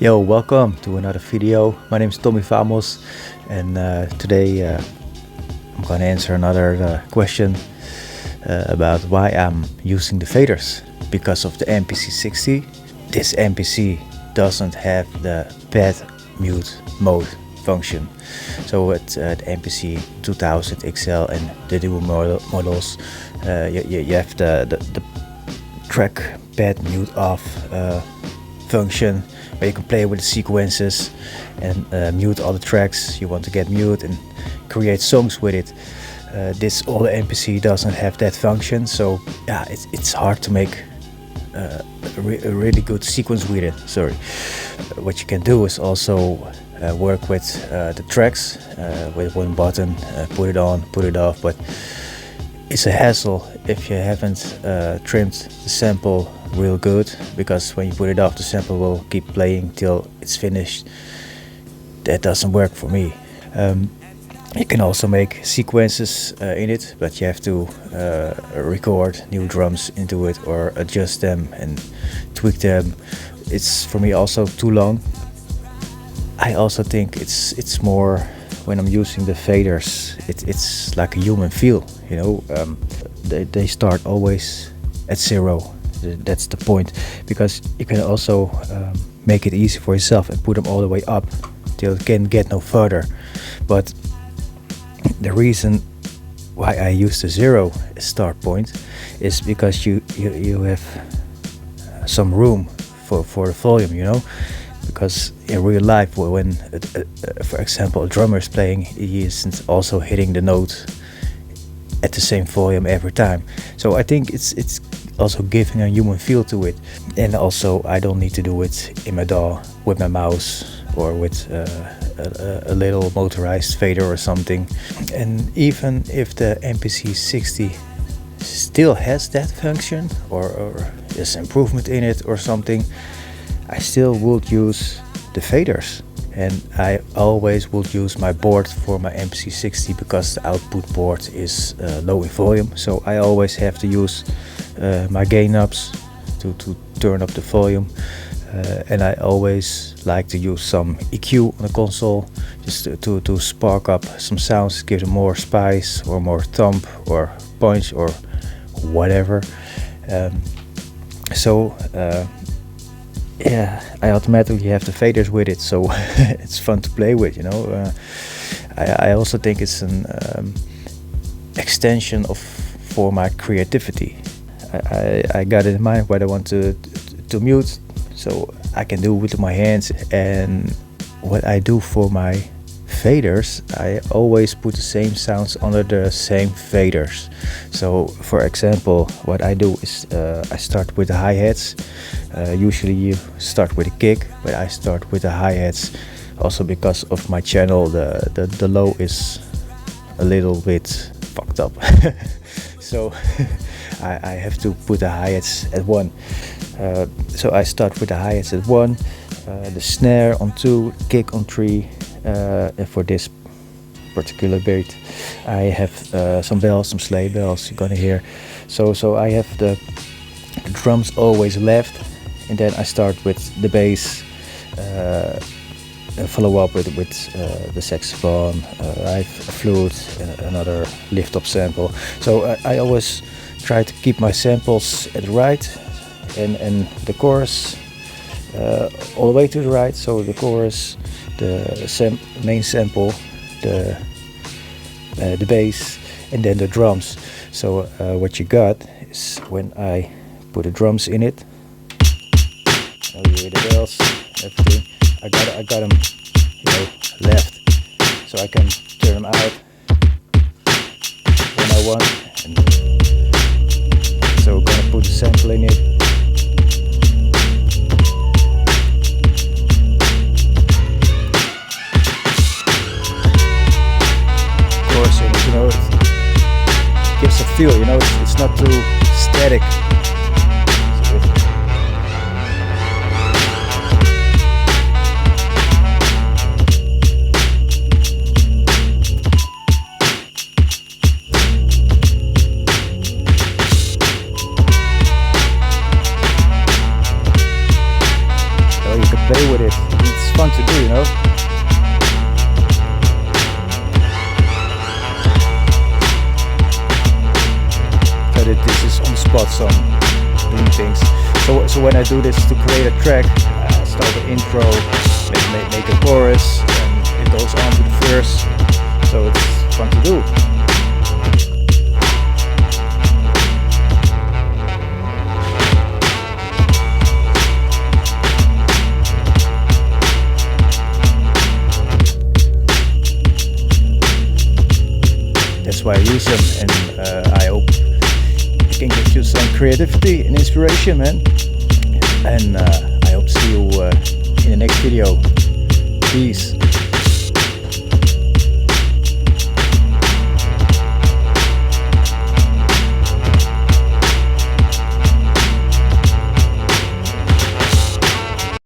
Yo, welcome to another video. My name is Vamoz, and today I'm gonna answer another question about why I'm using the faders. Because of the MPC60, this MPC doesn't have the pad mute mode function. So at the MPC 2000 XL and the dual models, you have the track pad mute off function, where you can play with the sequences and mute all the tracks you want to get mute and create songs with it. This older MPC doesn't have that function, so yeah, it's hard to make a really good sequence with it. Sorry. What you can do is also work with the tracks with one button, put it on, put it off, but it's a hassle if you haven't trimmed the sample real good, because when you put it off, the sample will keep playing till it's finished. That doesn't work for me. You can also make sequences in it, but you have to record new drums into it or adjust them and tweak them. It's for me also too long. I also think it's more when I'm using the faders. It's like a human feel, you know. They start always at 0. That's the point, because you can also make it easy for yourself and put them all the way up till it can get no further. But the reason why I use the 0 start point is because you have some room for the volume, you know. Because in real life, when for example a drummer is playing, he isn't also hitting the note at the same volume every time. So I think it's also giving a human feel to it. And also I don't need to do it in my DAW with my mouse or with a little motorized fader or something. And even if the MPC60 still has that function or there's improvement in it or something, I still would use the faders. And I always would use my board for my MPC60 because the output board is low in volume. So I always have to use my gain knobs to turn up the volume. And I always like to use some EQ on the console just to spark up some sounds, give them more spice or more thump or punch or whatever. Yeah, I automatically have the faders with it, so it's fun to play with, you know. I also think it's an extension for my creativity. I got in mind what I want to mute, so I can do it with my hands. And what I do for my faders, I always put the same sounds under the same faders. So for example, what I do is I start with the hi-hats. Usually you start with a kick, but I start with the hi-hats also because of my channel. The low is a little bit fucked up. So I have to put the hi-hats at 1. So I start with the hi-hats at 1, the snare on 2, kick on 3. And for this particular beat, I have some bells, some sleigh bells you're gonna hear. So I have the drums always left, and then I start with the bass, and follow up with the saxophone. I have a flute, another lift-up sample. So I always try to keep my samples at the right, and the chorus all the way to the right. So the chorus, the main sample, the bass, and then the drums. So what you got is when I put the drums in it, you hear the bells, everything. I got them, you know, left, so I can turn them out when I want. And so we're gonna put the sample in it. You know, it gives a feel, you know, it's not too static. So you can play with it. fun to do, you know. So that this is on the spot, so I'm doing things. So when I do this to create a track, I start the intro, make a chorus, and it goes on to the verse. So it's fun to do. That's why I use them, and I hope it can give you some creativity and inspiration, man. And I hope to see you in the next video. Peace.